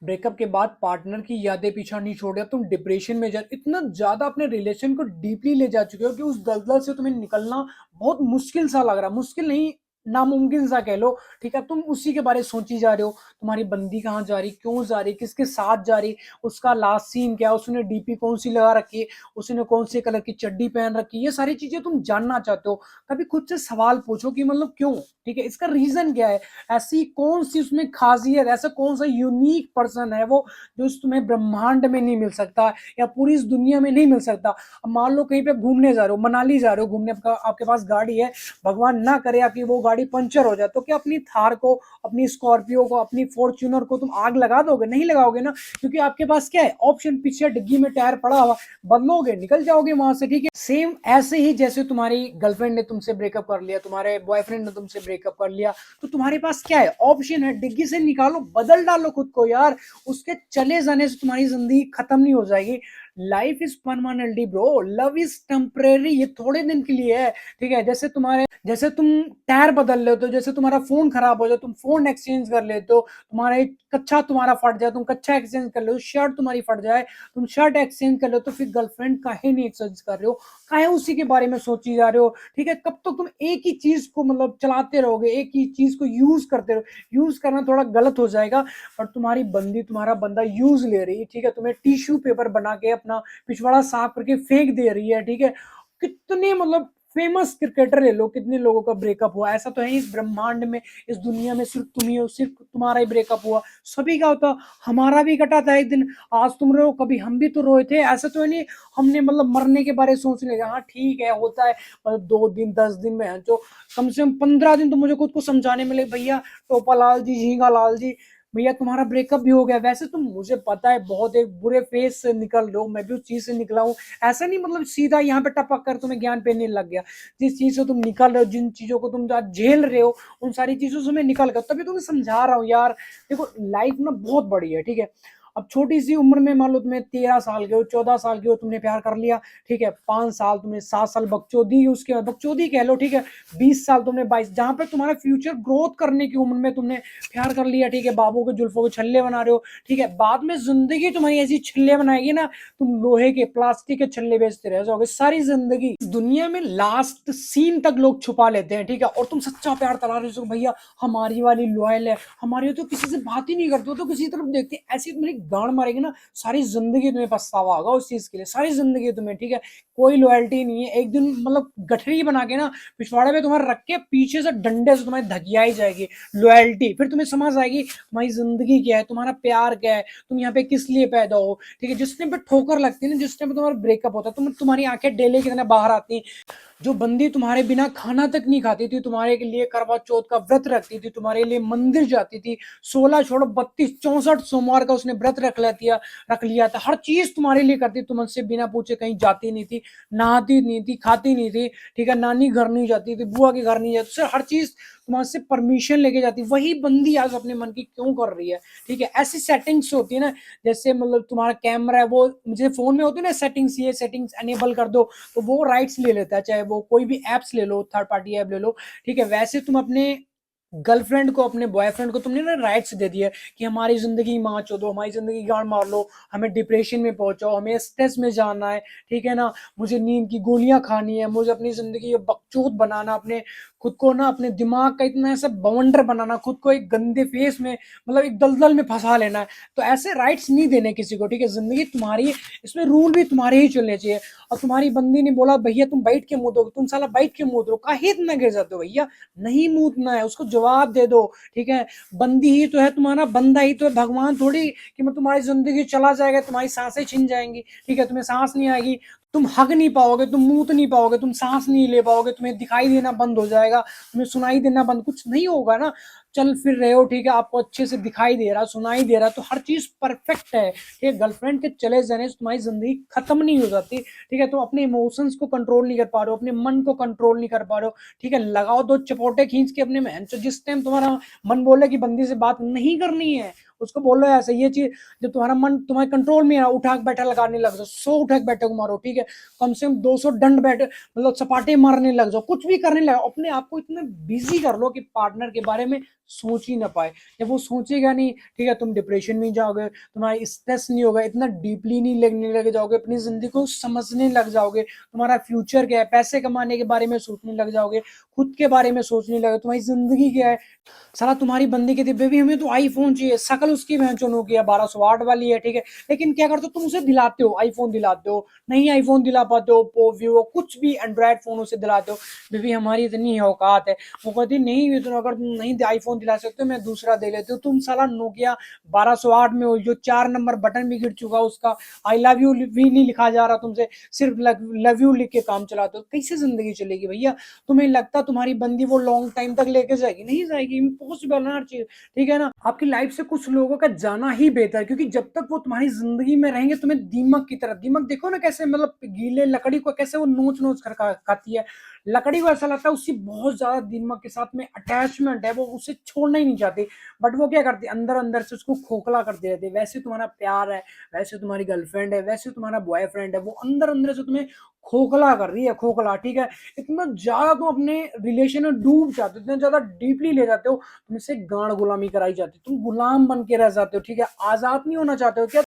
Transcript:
Breakup के बाद partner की यादें पीछा नहीं छोड़ रहा, तुम डिप्रेशन में जा इतना ज़्यादा अपने रिलेशन को डीपली ले जा चुके हो कि उस दलदल से तुम्हें निकलना बहुत मुश्किल सा लग रहा है। मुश्किल नहीं, नामुमकिन सा कह लो, ठीक है? तुम उसी के बारे में सोची जा रहे हो, तुम्हारी बंदी कहाँ जा रही, क्यों जा रही, किसके साथ जा रही, उसका लास्ट सीन क्या है, उसने डीपी कौन-सी लगा रखी है, उसने कौन-से कलर की चड्डी पहन रखी है, ये सारी चीज़ें तुम जानना चाहते हो। कभी खुद से सवाल पूछो कि मतलब क्यों? ठीक है? इसका रीज़न क्या है? ऐसी कौन-सी उसमें ख़ासियत, ऐसा कौन-सा यूनिक पर्सन है वो, जो तुम्हें ब्रह्मांड में नहीं मिल सकता या पूरी इस दुनिया में नहीं मिल सकता। अब मान लो कहीं पे घूमने जा रहे हो, मनाली जा रहे हो घूमने, आपका आपके पास गाड़ी है, भगवान ना करे आपकी वो गाड़ी पंचर हो जाए, तो क्या अपनी थार को, अपनी स्कॉर्पियो को, अपनी फॉर्च्यूनर को तुम आग लगा दोगे? नहीं लगाओगे ना, क्योंकि आपके पास क्या है ऑप्शन, पीछे डिग्गी में टायर पड़ा हुआ, बदलोगे, निकल जाओगे वहां से, ठीक है? सेम ऐसे ही जैसे तुम्हारी गर्लफ्रेंड ने तुमसे ब्रेकअप कर लिया, तुम्हारे बॉयफ्रेंड ने तुमसे ब्रेकअप कर लिया, तो तुम्हारे पास क्या है ऑप्शन है, डिग्गी से निकालो, बदल डालो खुद को यार। उसके चले जाने से तुम्हारी जिंदगी खत्म नहीं हो जाएगी। Life is permanently bro, love is temporary, ये थोड़े दिन के लिए है, ठीक है? जैसे तुम टायर बदल लेते हो, जैसे तुम्हारा फोन खराब हो जाए तुम फोन एक्सचेंज कर लेते हो, तुम्हारा एक कच्चा तुम्हारा फट जाए तुम कच्चा एक्सचेंज कर लो, शर्ट तुम्हारी फट जाए तुम शर्ट एक्सचेंज कर लो, तो फिर गर्लफ्रेंड काहे नहीं एक्सचेंज कर रहे हो, काहे उसी के बारे में सोची जा रहे हो, ठीक है? कब तक तुम एक ही चीज को मतलब चलाते रहोगे, एक ही चीज को यूज करते रहो? यूज करना थोड़ा गलत हो जाएगा, पर तुम्हारी बंदी, तुम्हारा बंदा यूज ले रही है, ठीक है? तुम्हें टिश्यू पेपर बना के अपना पिछवाड़ा साफ करके फेंक दे रही है, ठीक है? कितने मतलब फेमस क्रिकेटर ले लो, कितने लोगों का ब्रेकअप हुआ, ऐसा तो है इस ब्रह्मांड में, इस दुनिया में सिर्फ तुम ही हो, सिर्फ तुम्हारा ही ब्रेकअप हुआ, सभी का होता। हमारा भी कटा था एक दिन, आज तुम रो, कभी हम भी तो रोए थे, ऐसा तो है नहीं हमने मतलब मरने के बारे में सोच लिया। हाँ ठीक है, होता है, मतलब 2 दिन 10 दिन में है जो, कम से कम 15 दिन तो मुझे खुद को समझाने में लगे, भैया टोपा लाल जी, झींगा लाल जी, भैया तुम्हारा ब्रेकअप भी हो गया। वैसे तो मुझे पता है बहुत एक बुरे फेज से निकल रहे हो, मैं भी उस चीज से निकला हूँ, ऐसा नहीं मतलब सीधा यहाँ पे टपक कर तुम्हें ज्ञान पेने लग गया। जिस चीज से तुम निकल रहे हो, जिन चीजों को तुम आज झेल रहे हो, उन सारी चीजों से मैं निकल गया, तभी तुम्हें समझा रहा हूँ यार। देखो लाइफ ना बहुत बड़ी है, ठीक है? अब छोटी सी उम्र में मान लो तुम्हें 13 साल के हो, 14 साल के हो, तुमने प्यार कर लिया, ठीक है? 5 साल तुमने, 7 साल बकचोदी, उसके बाद बकचोदी कह लो, ठीक है? 20 साल तुमने, 22, जहां पे तुम्हारा फ्यूचर ग्रोथ करने की उम्र में तुमने प्यार कर लिया, ठीक है? बाबू के जुल्फों के छल्ले बना रहे हो, ठीक है? बाद में जिंदगी तुम्हारी ऐसी छल्ले बनाएगी ना, तुम लोहे के, प्लास्टिक के छल्ले बेचते रह जाओगे सारी जिंदगी। इस दुनिया में लास्ट सीन तक लोग छुपा लेते हैं, ठीक है? और तुम सच्चा प्यार तला रहे हो, भैया हमारी वाली लॉयल है, हमारी तो किसी से बात ही नहीं करते हो, तो किसी तरफ देखते ऐसी तुम्हारी गांड मारेगी ना, सारी जिंदगी तुम्हें पछतावा होगा उस चीज के लिए, सारी जिंदगी तुम्हें, ठीक है? कोई लॉयल्टी नहीं है, एक दिन मतलब गठरी बना के ना पिछवाड़े पे तुम्हारे रख के पीछे से डंडे से तुम्हारी धकियाई जाएगी लॉयल्टी, फिर तुम्हें समझ आएगी तुम्हारी जिंदगी क्या है, तुम्हारा प्यार क्या है, तुम यहाँ पे किस लिए पैदा हो, ठीक है? जिस टाइम पे ठोकर लगती है ना, जिस टाइम पे तुम्हारा ब्रेकअप होता है, तुम्हारी आंखें डेले की तरह बाहर आती हैं। जो बंदी तुम्हारे बिना खाना तक नहीं खाती थी, तुम्हारे के लिए करवा चौथ का व्रत रखती थी, तुम्हारे लिए मंदिर जाती थी, 16 छोड़ो 32 64 सोमवार का उसने व्रत रख लिया था, हर चीज तुम्हारे लिए करती, तुमसे बिना पूछे कहीं जाती नहीं थी, नहाती नहीं थी, खाती नहीं थी, ठीक है? नानी घर नहीं जाती थी, बुआ के घर नहीं जाती, हर चीज तुम्हारे से परमिशन लेके जाती। वही बंदी आज अपने मन की क्यों कर रही है, ठीक है? ऐसी सेटिंग्स होती है ना, जैसे मतलब तुम्हारा कैमरा है, वो मुझे फोन में होती है ना सेटिंग्स, ये सेटिंग्स एनेबल कर दो, तो वो राइट्स ले लेता है, चाहे वो कोई भी एप्स ले लो, थर्ड पार्टी ऐप ले लो, ठीक है? वैसे तुम अपने गर्लफ्रेंड को, अपने बॉयफ्रेंड को तुमने ना राइट्स दे दिए कि हमारी जिंदगी माँ दो, हमारी जिंदगी गाड़ मार लो, हमें डिप्रेशन में पहुंचाओ, हमें स्ट्रेस में जाना है, ठीक है ना? मुझे नींद की गोलियां खानी है, मुझे अपनी जिंदगी बकचोद बनाना, अपने खुद को ना, अपने दिमाग का इतना ऐसा बवंडर बनाना, खुद को एक गंदे फेस में मतलब एक दलदल में फंसा लेना है। तो ऐसे राइट्स नहीं देने किसी को, ठीक है? जिंदगी तुम्हारी है, इसमें रूल भी तुम्हारे ही चलने चाहिए। और तुम्हारी बंदी ने बोला भैया तुम बैठ के मुंह दो, तुम साला बैठ के मुंह दो, काहे इतना गिर जाते हो भैया? नहीं मूतना है, उसको जवाब दे दो, ठीक है? बंदी ही तो है, तुम्हारा बंदा ही तो है, भगवान थोड़ी कि मैं तुम्हारी जिंदगी चला जाएगा, तुम्हारी सांसें छिन जाएंगी, ठीक है? तुम्हें सांस नहीं आएगी, तुम हग नहीं पाओगे, तुम मूत नहीं पाओगे, तुम सांस नहीं ले पाओगे, तुम्हें दिखाई देना बंद हो जाएगा, तुम्हें सुनाई देना बंद, कुछ नहीं होगा ना, चल फिर रहे हो, ठीक है? आपको अच्छे से दिखाई दे रहा, सुनाई दे रहा, तो हर चीज परफेक्ट है, ठीक है? गर्लफ्रेंड के चले जाने से तुम्हारी जिंदगी खत्म नहीं हो जाती, ठीक है? तुम अपने इमोशंस को कंट्रोल नहीं कर पा रहे हो, अपने मन को कंट्रोल नहीं कर पा रहे हो, ठीक है? लगाओ दो चपोटे खींच के अपने में, जिस टाइम तुम्हारा मन बोले कि बंदी से बात नहीं करनी है, उसको बोलो ऐसे ये चीज़ जब तुम्हारा मन तुम्हारे कंट्रोल में है, उठा के बैठा लगाने लग जाओ, 100 उठा के बैठे को मारो, ठीक है? कम से कम 200 डंड बैठ मतलब सपाटे मारने लग जाओ, कुछ भी करने लगे, अपने आप को इतना बिज़ी कर लो कि पार्टनर के बारे में सोच ही ना पाए। जब वो सोचेगा नहीं, ठीक है, तुम डिप्रेशन में जाओगे, तुम्हारा स्ट्रेस नहीं होगा, इतना डीपली नहीं लगने लग जाओगे, अपनी ज़िंदगी को समझने लग जाओगे, तुम्हारा फ्यूचर क्या है, पैसे कमाने के बारे में सोचने लग जाओगे, खुद के बारे में सोचने लगे, तुम्हारी ज़िंदगी क्या है। साला तुम्हारी बंदी कहती है बेबी हमें तो आईफोन चाहिए, शकल उसकी भैंचो नोकिया 1208 वाली है, ठीक है, लेकिन क्या करते हो तुम उसे दिलाते हो, आईफोन दिलाते हो, नहीं आईफोन दिला पाते हो, ओप्पो वीवो कुछ भी एंड्रॉयड फोन उसे दिलाते हो, बेबी हमारी इतनी औकात है। वो कहती नहीं ये तो अगर तुम नहीं आईफोन दिला सकते हो मैं दूसरा दे लेती हूँ। तुम साला नोकिया 1208 में हो जो 4 नंबर बटन भी गिर चुका उसका, आई लव यू भी नहीं लिखा जा रहा तुमसे, सिर्फ लव यू लिख के काम चलाते हो, कैसे जिंदगी चलेगी भैया? तुम्हें लगता तुम्हारी बंदी वो लॉन्ग टाइम तक लेके जाएगी? नहीं जाएगी, इम्पॉसिबल है हर चीज, ठीक है ना? आपकी लाइफ से कुछ लोगों का जाना ही बेहतर है, क्योंकि जब तक वो तुम्हारी जिंदगी में रहेंगे तुम्हें दीमक की तरह, दीमक देखो ना कैसे मतलब गीले लकड़ी को कैसे वो नोच नोच कर खाती है, लकड़ी को ऐसा लगता है उसकी बहुत ज्यादा दीमक के साथ में अटैचमेंट है, वो उसे छोड़ना ही नहीं चाहती, बट वो क्या करती है अंदर अंदर से उसको खोखला करते रहते हैं। वैसे तुम्हारा प्यार है, वैसे तुम्हारी गर्लफ्रेंड है, वैसे तुम्हारा बॉयफ्रेंड है, वो अंदर अंदर से तुम्हें खोखला कर रही है, खोखला, ठीक है? इतना ज्यादा तुम अपने रिलेशन में डूब जाते हो, इतना ज्यादा डीपली ले जाते हो, तुमसे गांड गुलामी कराई जाती है, तुम गुलाम बन के रह जाते हो, ठीक है? आजाद नहीं होना चाहते हो क्या?